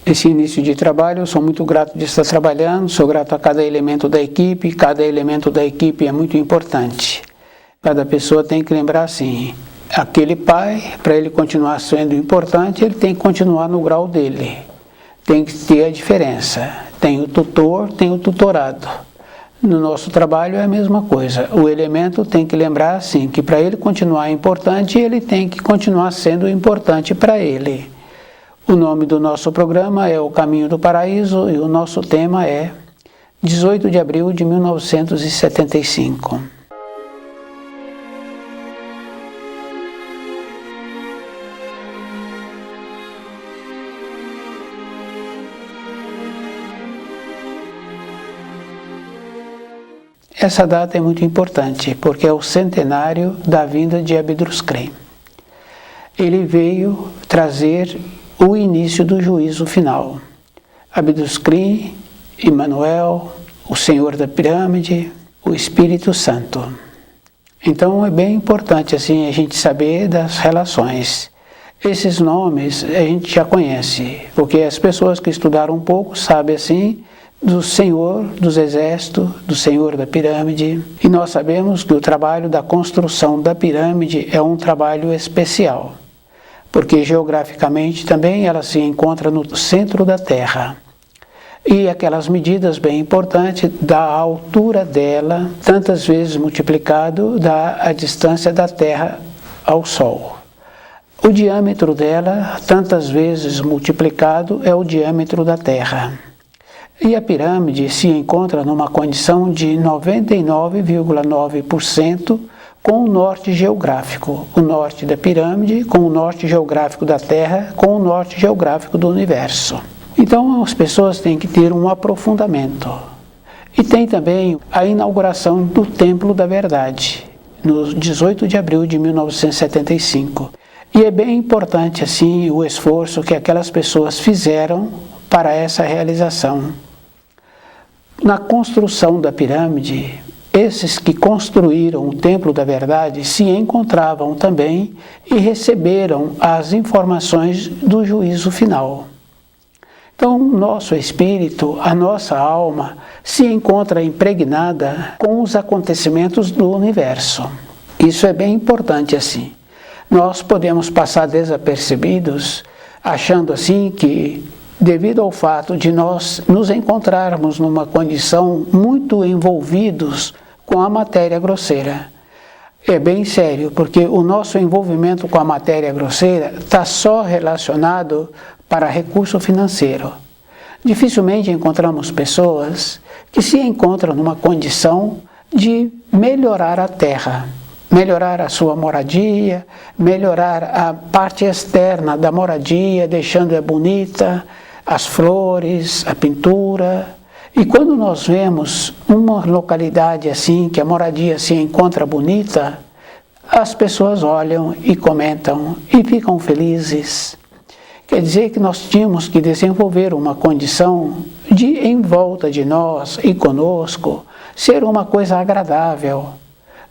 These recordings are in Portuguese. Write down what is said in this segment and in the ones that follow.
Esse início de trabalho, eu sou muito grato de estar trabalhando, sou grato a cada elemento da equipe é muito importante. Cada pessoa tem que lembrar assim, aquele pai, para ele continuar sendo importante, ele tem que continuar no grau dele. Tem que ter a diferença. Tem o tutor, tem o tutorado. No nosso trabalho é a mesma coisa. O elemento tem que lembrar assim, que para ele continuar importante, ele tem que continuar sendo importante para ele. O nome do nosso programa é O Caminho do Paraíso e o nosso tema é 18 de abril de 1975. Essa data é muito importante, porque é o centenário da vinda de Abdul-Skrim. Ele veio trazer o início do juízo final. Abdul-Skrim, Emmanuel, o Senhor da Pirâmide, o Espírito Santo. Então é bem importante assim a gente saber das relações. Esses nomes a gente já conhece, porque as pessoas que estudaram um pouco sabem assim do Senhor dos Exércitos, do Senhor da Pirâmide. E nós sabemos que o trabalho da construção da pirâmide é um trabalho especial, porque geograficamente também ela se encontra no centro da Terra. E aquelas medidas bem importantes da altura dela, tantas vezes multiplicado dá a distância da Terra ao Sol. O diâmetro dela, tantas vezes multiplicado, é o diâmetro da Terra. E a pirâmide se encontra numa condição de 99,9% com o norte geográfico, o norte da pirâmide com o norte geográfico da Terra, com o norte geográfico do universo. Então as pessoas têm que ter um aprofundamento. E tem também a inauguração do Templo da Verdade, no 18 de abril de 1975. E é bem importante assim o esforço que aquelas pessoas fizeram para essa realização. Na construção da pirâmide, esses que construíram o Templo da Verdade se encontravam também e receberam as informações do juízo final. Então, nosso espírito, a nossa alma, se encontra impregnada com os acontecimentos do universo. Isso é bem importante assim. Nós podemos passar desapercebidos, achando assim que, devido ao fato de nós nos encontrarmos numa condição muito envolvidos com a matéria grosseira. É bem sério, porque o nosso envolvimento com a matéria grosseira está só relacionado para recurso financeiro. Dificilmente encontramos pessoas que se encontram numa condição de melhorar a terra, melhorar a sua moradia, melhorar a parte externa da moradia, deixando-a bonita, as flores, a pintura. E quando nós vemos uma localidade assim, que a moradia se encontra bonita, as pessoas olham e comentam e ficam felizes. Quer dizer que nós tínhamos que desenvolver uma condição de, em volta de nós e conosco, ser uma coisa agradável,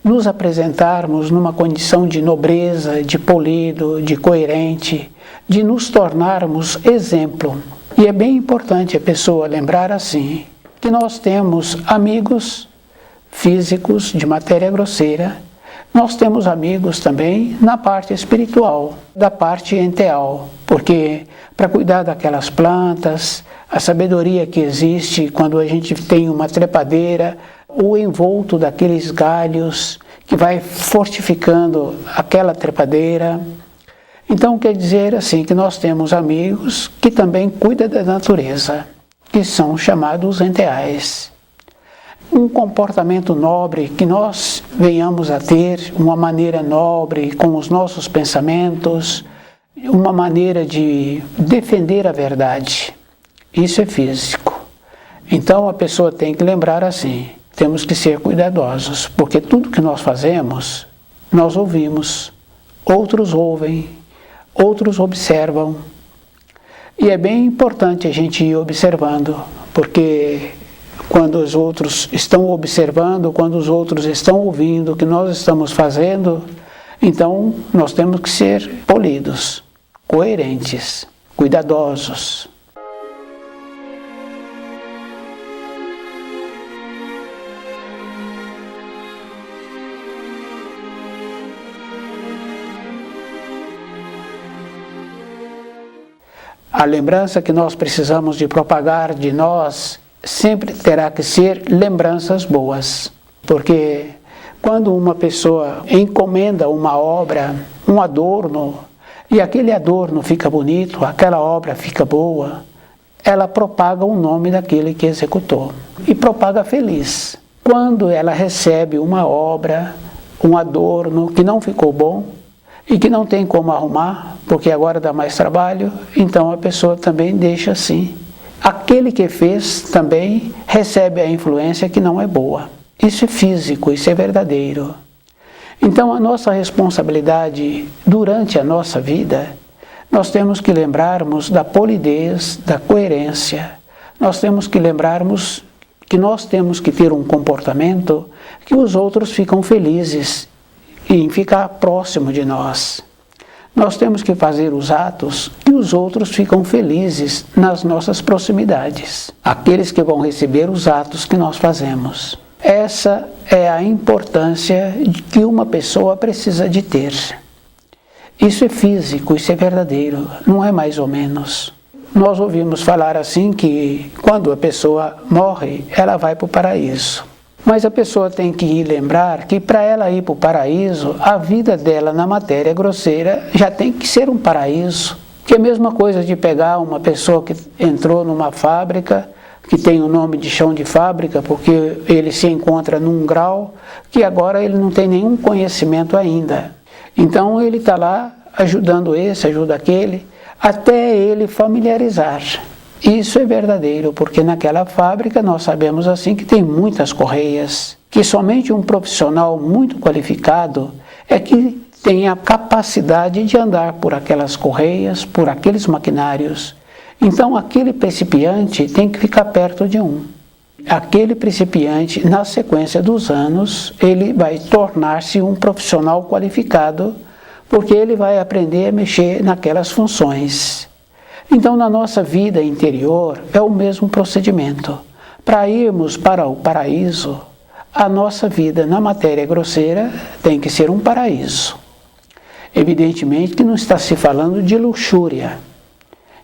nos apresentarmos numa condição de nobreza, de polido, de coerente, de nos tornarmos exemplo. E é bem importante a pessoa lembrar assim, que nós temos amigos físicos de matéria grosseira, nós temos amigos também na parte espiritual, da parte enteal, porque para cuidar daquelas plantas, a sabedoria que existe quando a gente tem uma trepadeira, o envolto daqueles galhos que vai fortificando aquela trepadeira. Então quer dizer assim que nós temos amigos que também cuidam da natureza, que são chamados enteais. Um comportamento nobre que nós venhamos a ter, uma maneira nobre com os nossos pensamentos, uma maneira de defender a verdade. Isso é físico. Então a pessoa tem que lembrar assim, temos que ser cuidadosos, porque tudo que nós fazemos, nós ouvimos, outros ouvem, outros observam. E é bem importante a gente ir observando, porque quando os outros estão observando, quando os outros estão ouvindo o que nós estamos fazendo, então nós temos que ser polidos, coerentes, cuidadosos. A lembrança que nós precisamos de propagar de nós sempre terá que ser lembranças boas. Porque quando uma pessoa encomenda uma obra, um adorno, e aquele adorno fica bonito, aquela obra fica boa, ela propaga o nome daquele que executou. E propaga feliz. Quando ela recebe uma obra, um adorno que não ficou bom, e que não tem como arrumar, porque agora dá mais trabalho, então a pessoa também deixa assim. Aquele que fez também recebe a influência que não é boa. Isso é físico, isso é verdadeiro. Então a nossa responsabilidade durante a nossa vida, nós temos que lembrarmos da polidez, da coerência. Nós temos que lembrarmos que nós temos que ter um comportamento que os outros ficam felizes em ficar próximo de nós. Nós temos que fazer os atos que os outros ficam felizes nas nossas proximidades. Aqueles que vão receber os atos que nós fazemos. Essa é a importância que uma pessoa precisa de ter. Isso é físico, isso é verdadeiro, não é mais ou menos. Nós ouvimos falar assim que quando a pessoa morre, ela vai para o paraíso. Mas a pessoa tem que lembrar que para ela ir para o paraíso, a vida dela na matéria grosseira já tem que ser um paraíso. Que é a mesma coisa de pegar uma pessoa que entrou numa fábrica, que tem o nome de chão de fábrica, porque ele se encontra num grau que agora ele não tem nenhum conhecimento ainda. Então ele está lá ajudando esse, ajuda aquele, até ele familiarizar. Isso é verdadeiro, porque naquela fábrica nós sabemos assim que tem muitas correias, que somente um profissional muito qualificado é que tem a capacidade de andar por aquelas correias, por aqueles maquinários. Então aquele principiante tem que ficar perto de um. Aquele principiante, na sequência dos anos, ele vai tornar-se um profissional qualificado, porque ele vai aprender a mexer naquelas funções. Então, na nossa vida interior, é o mesmo procedimento. Para irmos para o paraíso, a nossa vida na matéria grosseira tem que ser um paraíso. Evidentemente que não está se falando de luxúria.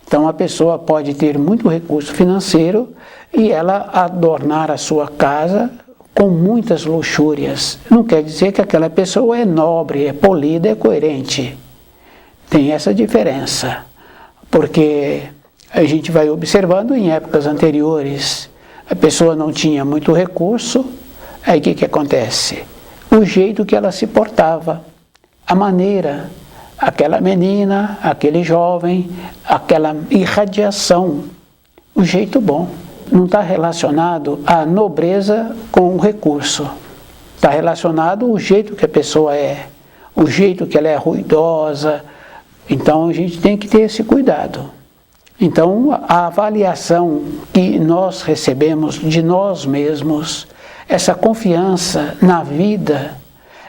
Então, a pessoa pode ter muito recurso financeiro e ela adornar a sua casa com muitas luxúrias. Não quer dizer que aquela pessoa é nobre, é polida, é coerente. Tem essa diferença. Porque a gente vai observando em épocas anteriores, a pessoa não tinha muito recurso, aí o que acontece? O jeito que ela se portava, a maneira, aquela menina, aquele jovem, aquela irradiação, o jeito bom. Não está relacionado à nobreza com o recurso, está relacionado ao jeito que a pessoa é, o jeito que ela é ruidosa. Então a gente tem que ter esse cuidado. Então a avaliação que nós recebemos de nós mesmos, essa confiança na vida,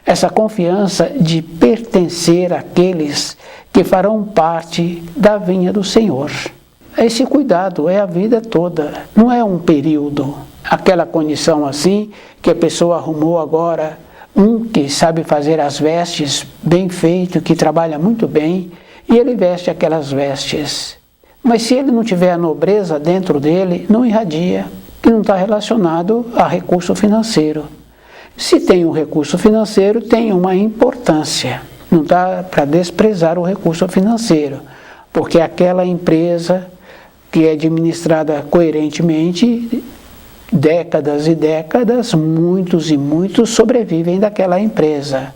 essa confiança de pertencer àqueles que farão parte da vinha do Senhor. Esse cuidado é a vida toda, não é um período. Aquela condição assim que a pessoa arrumou agora, um que sabe fazer as vestes bem feito, que trabalha muito bem, e ele veste aquelas vestes. Mas se ele não tiver a nobreza dentro dele, não irradia, que não está relacionado a recurso financeiro. Se tem um recurso financeiro, tem uma importância. Não dá para desprezar o recurso financeiro, porque aquela empresa que é administrada coerentemente, décadas e décadas, muitos e muitos sobrevivem daquela empresa.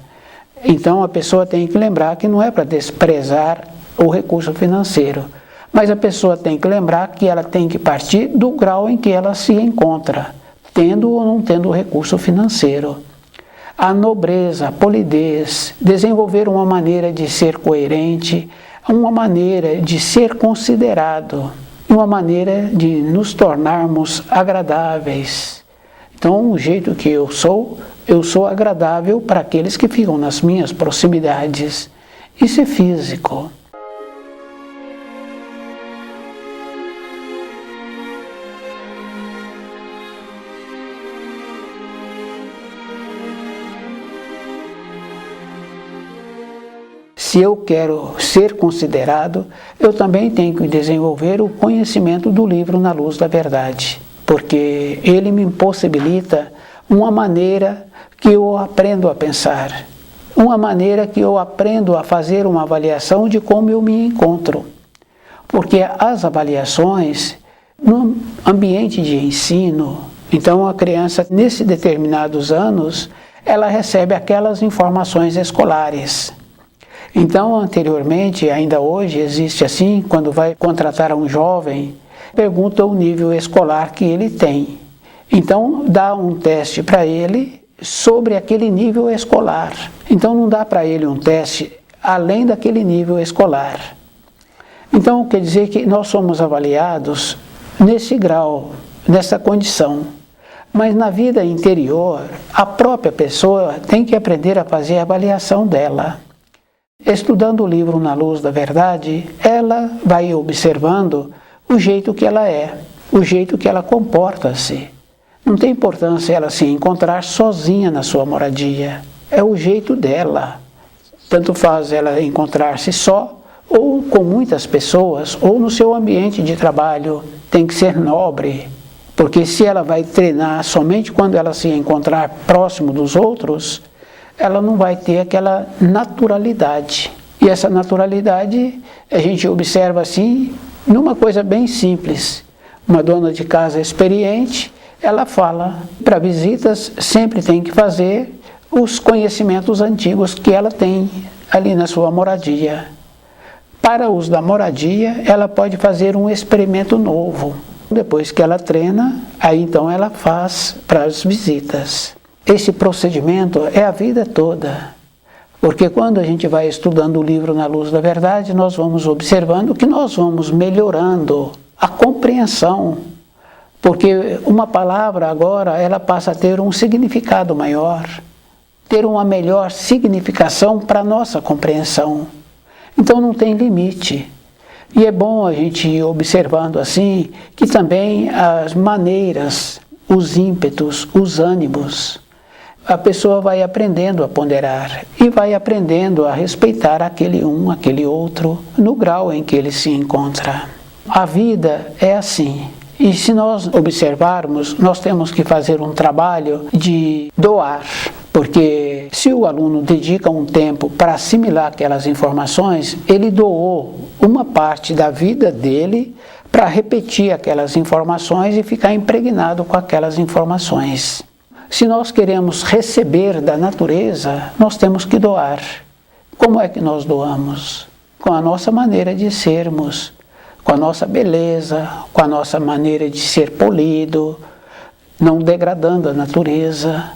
Então a pessoa tem que lembrar que não é para desprezar o recurso financeiro, mas a pessoa tem que lembrar que ela tem que partir do grau em que ela se encontra, tendo ou não tendo o recurso financeiro. A nobreza, a polidez, desenvolver uma maneira de ser coerente, uma maneira de ser considerado, uma maneira de nos tornarmos agradáveis. Então, o jeito que eu sou agradável para aqueles que ficam nas minhas proximidades. Isso é físico. se eu quero ser considerado, eu também tenho que desenvolver o conhecimento do livro Na Luz da Verdade, porque ele me possibilita uma maneira que eu aprendo a pensar, uma maneira que eu aprendo a fazer uma avaliação de como eu me encontro. Porque as avaliações, no ambiente de ensino, então a criança, nesses determinados anos, ela recebe aquelas informações escolares. Então, anteriormente, ainda hoje, existe assim, quando vai contratar um jovem, pergunta o nível escolar que ele tem. Então, dá um teste para ele sobre aquele nível escolar. Então, não dá para ele um teste além daquele nível escolar. Então, quer dizer que nós somos avaliados nesse grau, nessa condição. Mas na vida interior, a própria pessoa tem que aprender a fazer a avaliação dela. Estudando o livro Na Luz da Verdade, ela vai observando o jeito que ela é, o jeito que ela comporta-se. Não tem importância ela se encontrar sozinha na sua moradia. É o jeito dela. Tanto faz ela encontrar-se só, ou com muitas pessoas, ou no seu ambiente de trabalho. Tem que ser nobre, porque se ela vai treinar somente quando ela se encontrar próximo dos outros, ela não vai ter aquela naturalidade. E essa naturalidade a gente observa assim, numa coisa bem simples. Uma dona de casa experiente, ela fala, para visitas sempre tem que fazer os conhecimentos antigos que ela tem ali na sua moradia. Para os da moradia, ela pode fazer um experimento novo. Depois que ela treina, aí então ela faz para as visitas. Esse procedimento é a vida toda, porque quando a gente vai estudando o livro Na Luz da Verdade, nós vamos observando que nós vamos melhorando a compreensão, porque uma palavra agora ela passa a ter um significado maior, ter uma melhor significação para a nossa compreensão. Então não tem limite. E é bom a gente ir observando assim que também as maneiras, os ímpetos, os ânimos, a pessoa vai aprendendo a ponderar e vai aprendendo a respeitar aquele um, aquele outro, no grau em que ele se encontra. A vida é assim. E se nós observarmos, nós temos que fazer um trabalho de doar, porque se o aluno dedica um tempo para assimilar aquelas informações, ele doou uma parte da vida dele para repetir aquelas informações e ficar impregnado com aquelas informações. Se nós queremos receber da natureza, nós temos que doar. Como é que nós doamos? Com a nossa maneira de sermos, com a nossa beleza, com a nossa maneira de ser polido, não degradando a natureza,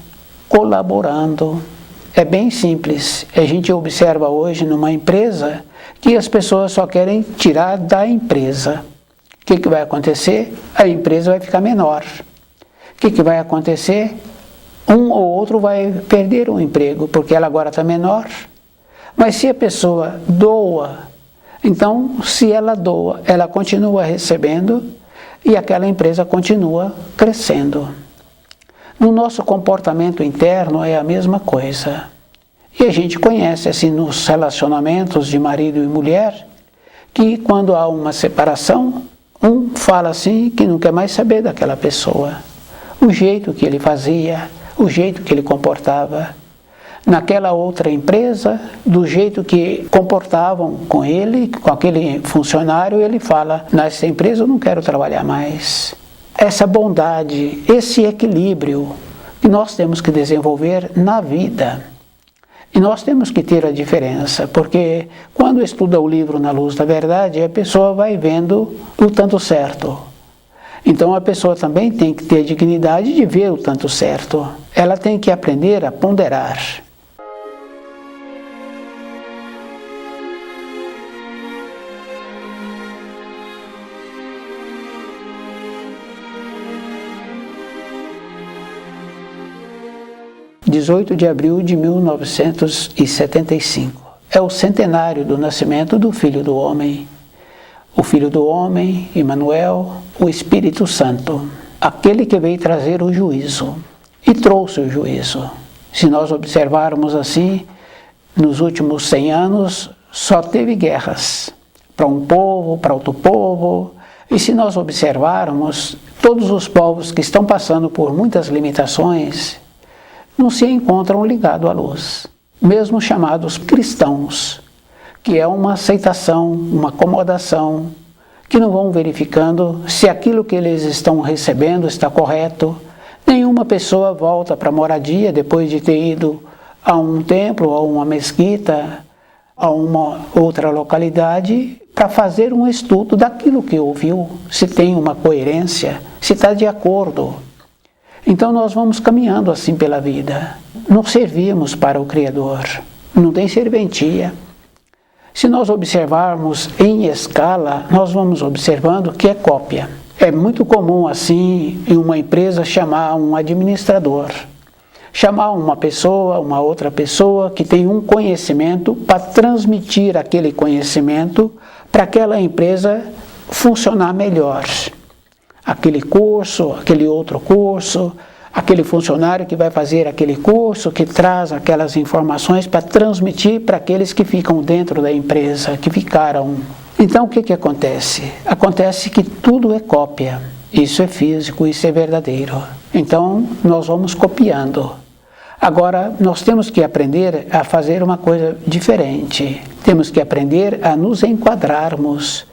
colaborando. É bem simples. A gente observa hoje numa empresa que as pessoas só querem tirar da empresa. O que vai acontecer? A empresa vai ficar menor. O que vai acontecer? Um ou outro vai perder o emprego, porque ela agora está menor. Mas se a pessoa doa, então se ela doa, ela continua recebendo e aquela empresa continua crescendo. No nosso comportamento interno é a mesma coisa. E a gente conhece assim nos relacionamentos de marido e mulher, que quando há uma separação, um fala assim que não quer mais saber daquela pessoa. O jeito que ele fazia, o jeito que ele comportava. Naquela outra empresa, do jeito que comportavam com ele, com aquele funcionário, ele fala, nessa empresa eu não quero trabalhar mais. Essa bondade, esse equilíbrio que nós temos que desenvolver na vida. E nós temos que ter a diferença, porque quando estuda o livro Na Luz da Verdade, a pessoa vai vendo o tanto certo. Então a pessoa também tem que ter a dignidade de ver o tanto certo. Ela tem que aprender a ponderar. – 18 de abril de 1975. É o centenário do nascimento do Filho do Homem. O Filho do Homem, Emmanuel, o Espírito Santo, aquele que veio trazer o juízo, e trouxe o juízo. Se nós observarmos assim, nos últimos 100 anos, só teve guerras, para um povo, para outro povo. E se nós observarmos, todos os povos que estão passando por muitas limitações não se encontram ligados à luz, mesmo chamados cristãos, que é uma aceitação, uma acomodação, que não vão verificando se aquilo que eles estão recebendo está correto. Nenhuma pessoa volta para a moradia depois de ter ido a um templo, a uma mesquita, a uma outra localidade, para fazer um estudo daquilo que ouviu, se tem uma coerência, se está de acordo. Então nós vamos caminhando assim pela vida. Não servimos para o Criador, não tem serventia. Se nós observarmos em escala, nós vamos observando que é cópia. É muito comum assim em uma empresa chamar um administrador, chamar uma pessoa, uma outra pessoa que tem um conhecimento para transmitir aquele conhecimento para aquela empresa funcionar melhor. Aquele curso, aquele outro curso, aquele funcionário que vai fazer aquele curso, que traz aquelas informações para transmitir para aqueles que ficam dentro da empresa, que ficaram. Então o que acontece? Acontece que tudo é cópia. Isso é físico, isso é verdadeiro. Então nós vamos copiando. Agora nós temos que aprender a fazer uma coisa diferente. Temos que aprender a nos enquadrarmos,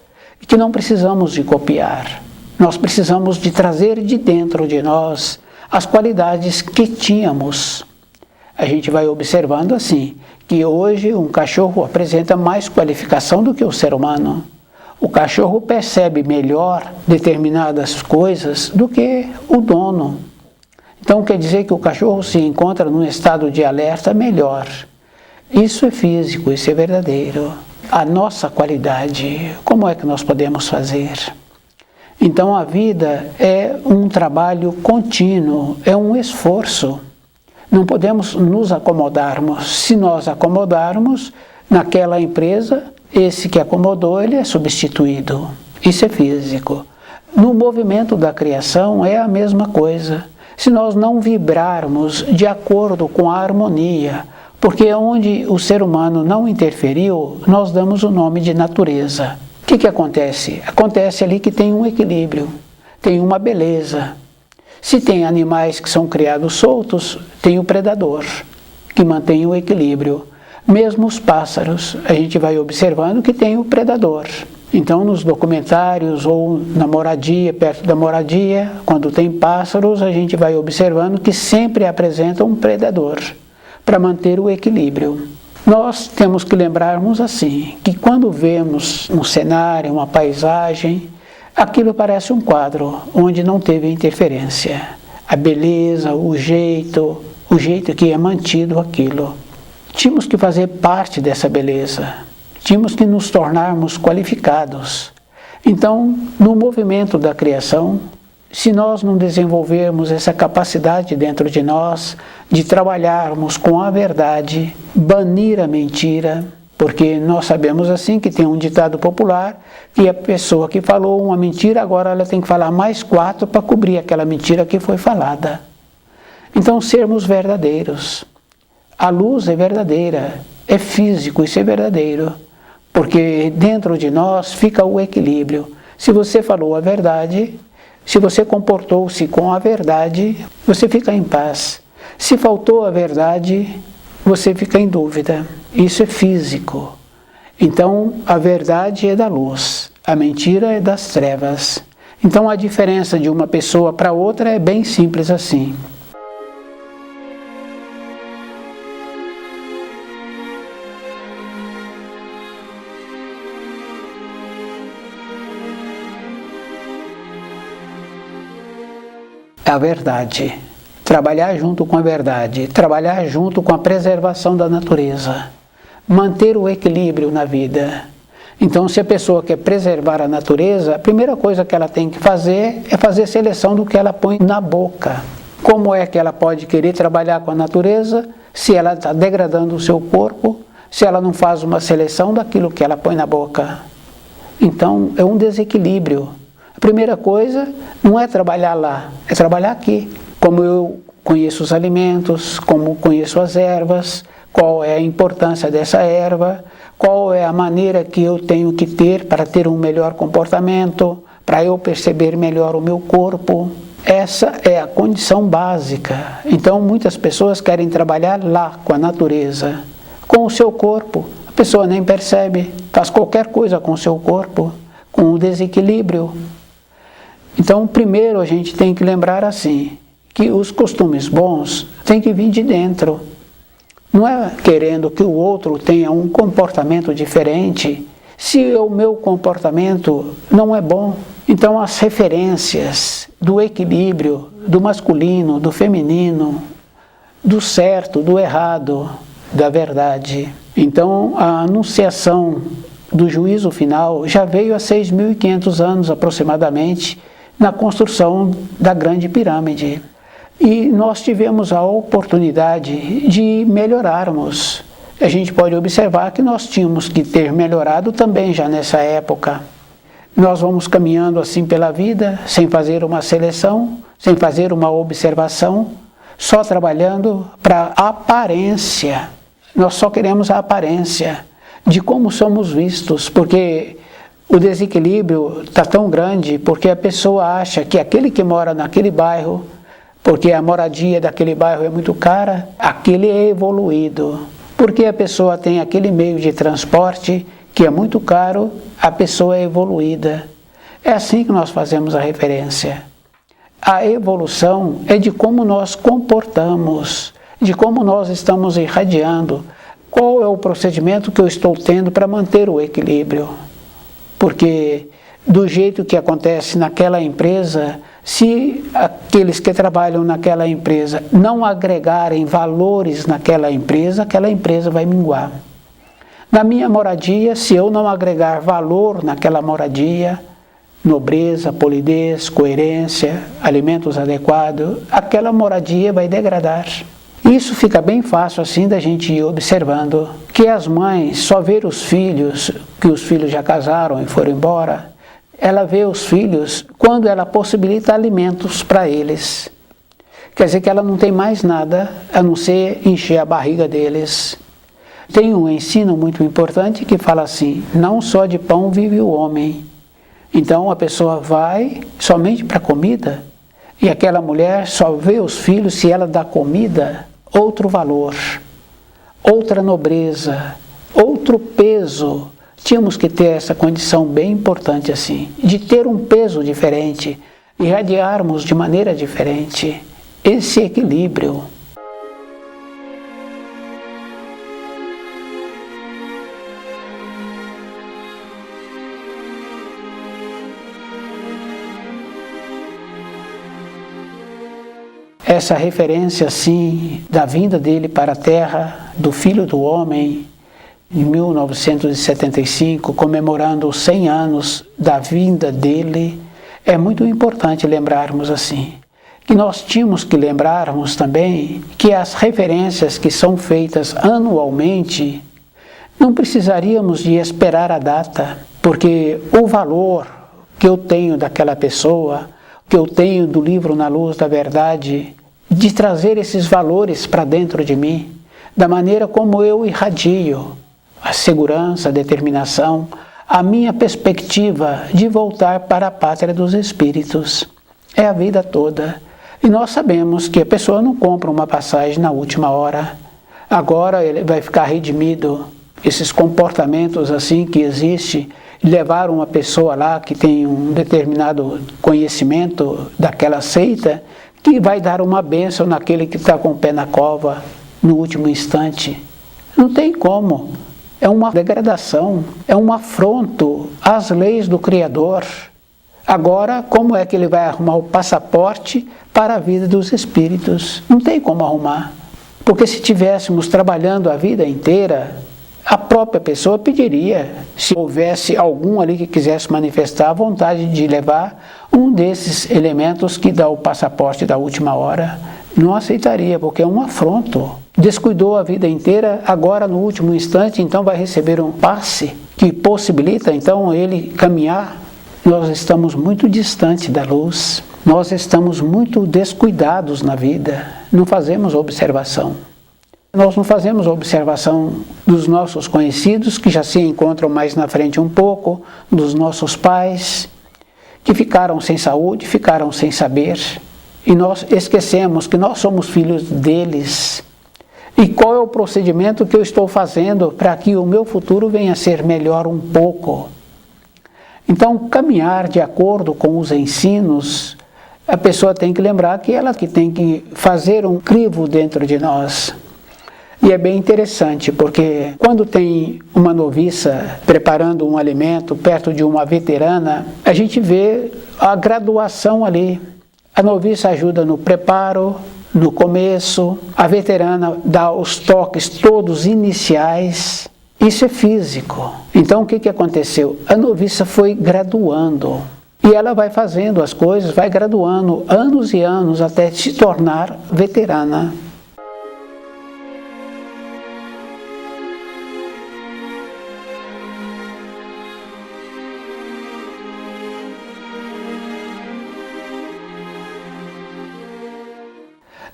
que não precisamos de copiar. Nós precisamos de trazer de dentro de nós as qualidades que tínhamos. A gente vai observando assim, que hoje um cachorro apresenta mais qualificação do que o ser humano. O cachorro percebe melhor determinadas coisas do que o dono. Então quer dizer que o cachorro se encontra num estado de alerta melhor. Isso é físico, isso é verdadeiro. A nossa qualidade, como é que nós podemos fazer? Então a vida é um trabalho contínuo, é um esforço. Não podemos nos acomodarmos. Se nós acomodarmos naquela empresa, esse que acomodou, ele é substituído. Isso é físico. No movimento da criação é a mesma coisa. Se nós não vibrarmos de acordo com a harmonia, porque onde o ser humano não interferiu, nós damos o nome de natureza. O que acontece? Acontece ali que tem um equilíbrio, tem uma beleza. Se tem animais que são criados soltos, tem o predador, que mantém o equilíbrio. Mesmo os pássaros, a gente vai observando que tem o predador. Então, nos documentários ou na moradia, perto da moradia, quando tem pássaros, a gente vai observando que sempre apresenta um predador, para manter o equilíbrio. Nós temos que lembrarmos assim, que quando vemos um cenário, uma paisagem, aquilo parece um quadro onde não teve interferência. A beleza, o jeito que é mantido aquilo. Tínhamos que fazer parte dessa beleza, tínhamos que nos tornarmos qualificados. Então, no movimento da criação, se nós não desenvolvermos essa capacidade dentro de nós, de trabalharmos com a verdade, banir a mentira, porque nós sabemos assim que tem um ditado popular, que a pessoa que falou uma mentira, agora ela tem que falar mais 4 para cobrir aquela mentira que foi falada. Então, sermos verdadeiros. A luz é verdadeira, é físico, isso é verdadeiro, porque dentro de nós fica o equilíbrio. Se você falou a verdade, se você comportou-se com a verdade, você fica em paz. Se faltou a verdade, você fica em dúvida. Isso é físico. Então, a verdade é da luz, a mentira é das trevas. Então, a diferença de uma pessoa para outra é bem simples assim. A verdade, trabalhar junto com a verdade, trabalhar junto com a preservação da natureza, manter o equilíbrio na vida. Então, se a pessoa quer preservar a natureza, a primeira coisa que ela tem que fazer é fazer seleção do que ela põe na boca. Como é que ela pode querer trabalhar com a natureza se ela está degradando o seu corpo, se ela não faz uma seleção daquilo que ela põe na boca? Então, é um desequilíbrio. A primeira coisa não é trabalhar lá, é trabalhar aqui. Como eu conheço os alimentos, como conheço as ervas, qual é a importância dessa erva, qual é a maneira que eu tenho que ter para ter um melhor comportamento, para eu perceber melhor o meu corpo. Essa é a condição básica. Então muitas pessoas querem trabalhar lá com a natureza, com o seu corpo. A pessoa nem percebe, faz qualquer coisa com o seu corpo, com o desequilíbrio. Então primeiro a gente tem que lembrar assim, que os costumes bons têm que vir de dentro. Não é querendo que o outro tenha um comportamento diferente, se o meu comportamento não é bom. Então as referências do equilíbrio, do masculino, do feminino, do certo, do errado, da verdade. Então a anunciação do juízo final já veio há 6.500 anos aproximadamente, na construção da Grande Pirâmide. E nós tivemos a oportunidade de melhorarmos. A gente pode observar que nós tínhamos que ter melhorado também já nessa época. Nós vamos caminhando assim pela vida, sem fazer uma seleção, sem fazer uma observação, só trabalhando para a aparência. Nós só queremos a aparência de como somos vistos, porque o desequilíbrio está tão grande, porque a pessoa acha que aquele que mora naquele bairro, porque a moradia daquele bairro é muito cara, aquele é evoluído. Porque a pessoa tem aquele meio de transporte que é muito caro, a pessoa é evoluída. É assim que nós fazemos a referência. A evolução é de como nós comportamos, de como nós estamos irradiando, qual é o procedimento que eu estou tendo para manter o equilíbrio. Porque do jeito que acontece naquela empresa, se aqueles que trabalham naquela empresa não agregarem valores naquela empresa vai minguar. Na minha moradia, se eu não agregar valor naquela moradia, nobreza, polidez, coerência, alimentos adequados, aquela moradia vai degradar. Isso fica bem fácil assim da gente ir observando, que as mães só vê os filhos, que os filhos já casaram e foram embora, ela vê os filhos quando ela possibilita alimentos para eles. Quer dizer que ela não tem mais nada a não ser encher a barriga deles. Tem um ensino muito importante que fala assim, não só de pão vive o homem. Então a pessoa vai somente para a comida, e aquela mulher só vê os filhos se ela dá comida, outro valor, outra nobreza, outro peso. Tínhamos que ter essa condição bem importante assim, de ter um peso diferente, irradiarmos de maneira diferente, esse equilíbrio. Essa referência assim, da vinda dele para a Terra, do Filho do Homem, em 1975, comemorando os 100 anos da vinda dele, é muito importante lembrarmos assim. Que nós tínhamos que lembrarmos também que as referências que são feitas anualmente, não precisaríamos de esperar a data, porque o valor que eu tenho daquela pessoa, que eu tenho do livro Na Luz da Verdade, de trazer esses valores para dentro de mim, da maneira como eu irradio, a segurança, a determinação, a minha perspectiva de voltar para a pátria dos espíritos. É a vida toda. E nós sabemos que a pessoa não compra uma passagem na última hora. Agora ele vai ficar redimido. Esses comportamentos assim que existem, levar uma pessoa lá que tem um determinado conhecimento daquela seita, que vai dar uma bênção naquele que está com o pé na cova no último instante. Não tem como. É uma degradação, é um afronto às leis do Criador. Agora, como é que ele vai arrumar o passaporte para a vida dos espíritos? Não tem como arrumar. Porque se estivéssemos trabalhando a vida inteira, a própria pessoa pediria, se houvesse algum ali que quisesse manifestar a vontade de levar um desses elementos que dá o passaporte da última hora, não aceitaria, porque é um afronto. Descuidou a vida inteira, agora no último instante, então vai receber um passe que possibilita então ele caminhar. Nós estamos muito distante da luz, nós estamos muito descuidados na vida, não fazemos observação. Nós não fazemos a observação dos nossos conhecidos, que já se encontram mais na frente um pouco, dos nossos pais, que ficaram sem saúde, ficaram sem saber, e nós esquecemos que nós somos filhos deles. E qual é o procedimento que eu estou fazendo para que o meu futuro venha a ser melhor um pouco? Então, caminhar de acordo com os ensinos, a pessoa tem que lembrar que ela que tem que fazer um crivo dentro de nós. E é bem interessante, porque quando tem uma noviça preparando um alimento perto de uma veterana, a gente vê a graduação ali. A noviça ajuda no preparo, no começo, a veterana dá os toques todos iniciais. Isso é físico. Então o que aconteceu? A noviça foi graduando. E ela vai fazendo as coisas, vai graduando anos e anos até se tornar veterana.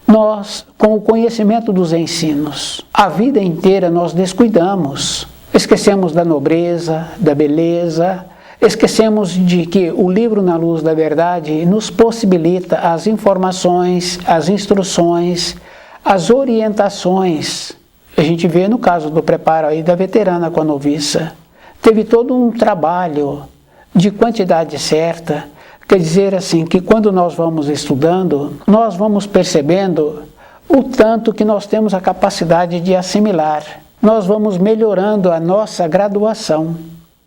Nós, com o conhecimento dos ensinos, a vida inteira nós descuidamos, esquecemos da nobreza, da beleza, esquecemos de que o livro Na Luz da Verdade nos possibilita as informações, as instruções, as orientações. A gente vê no caso do preparo aí da veterana com a noviça. Teve todo um trabalho de quantidade certa. Quer dizer assim, que quando nós vamos estudando, nós vamos percebendo o tanto que nós temos a capacidade de assimilar. Nós vamos melhorando a nossa graduação.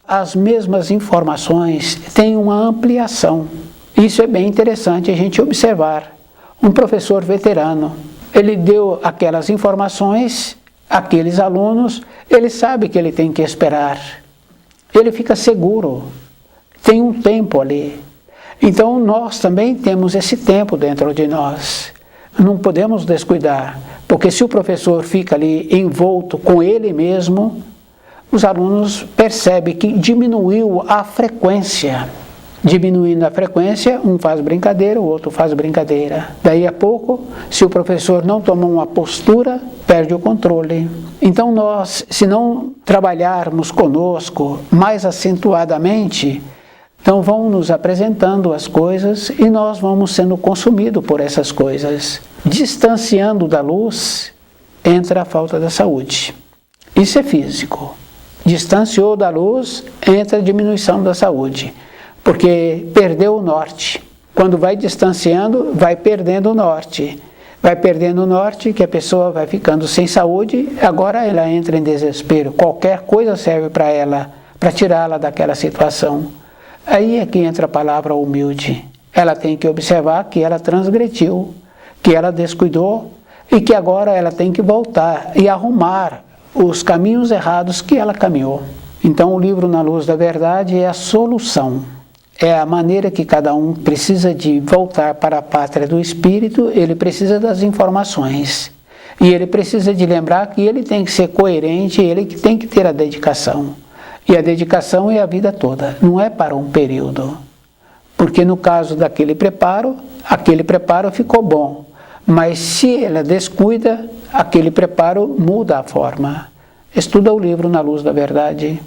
As mesmas informações têm uma ampliação. Isso é bem interessante a gente observar. Um professor veterano, ele deu aquelas informações àqueles alunos, ele sabe que ele tem que esperar. Ele fica seguro. Tem um tempo ali. Então nós também temos esse tempo dentro de nós. Não podemos descuidar, porque se o professor fica ali envolto com ele mesmo, os alunos percebem que diminuiu a frequência. Diminuindo a frequência, um faz brincadeira, o outro faz brincadeira. Daí a pouco, se o professor não tomar uma postura, perde o controle. Então nós, se não trabalharmos conosco mais acentuadamente, então vão nos apresentando as coisas e nós vamos sendo consumidos por essas coisas. Distanciando da luz, entra a falta da saúde. Isso é físico. Distanciou da luz, entra a diminuição da saúde. Porque perdeu o norte. Quando vai distanciando, vai perdendo o norte. Vai perdendo o norte, que a pessoa vai ficando sem saúde, agora ela entra em desespero. Qualquer coisa serve para ela, para tirá-la daquela situação. Aí é que entra a palavra humilde. Ela tem que observar que ela transgrediu, que ela descuidou e que agora ela tem que voltar e arrumar os caminhos errados que ela caminhou. Então o livro Na Luz da Verdade é a solução. É a maneira que cada um precisa de voltar para a pátria do Espírito, ele precisa das informações. E ele precisa de lembrar que ele tem que ser coerente, ele que tem que ter a dedicação. E a dedicação é a vida toda, não é para um período. Porque no caso daquele preparo, aquele preparo ficou bom. Mas se ela descuida, aquele preparo muda a forma. Estuda o livro Na Luz da Verdade.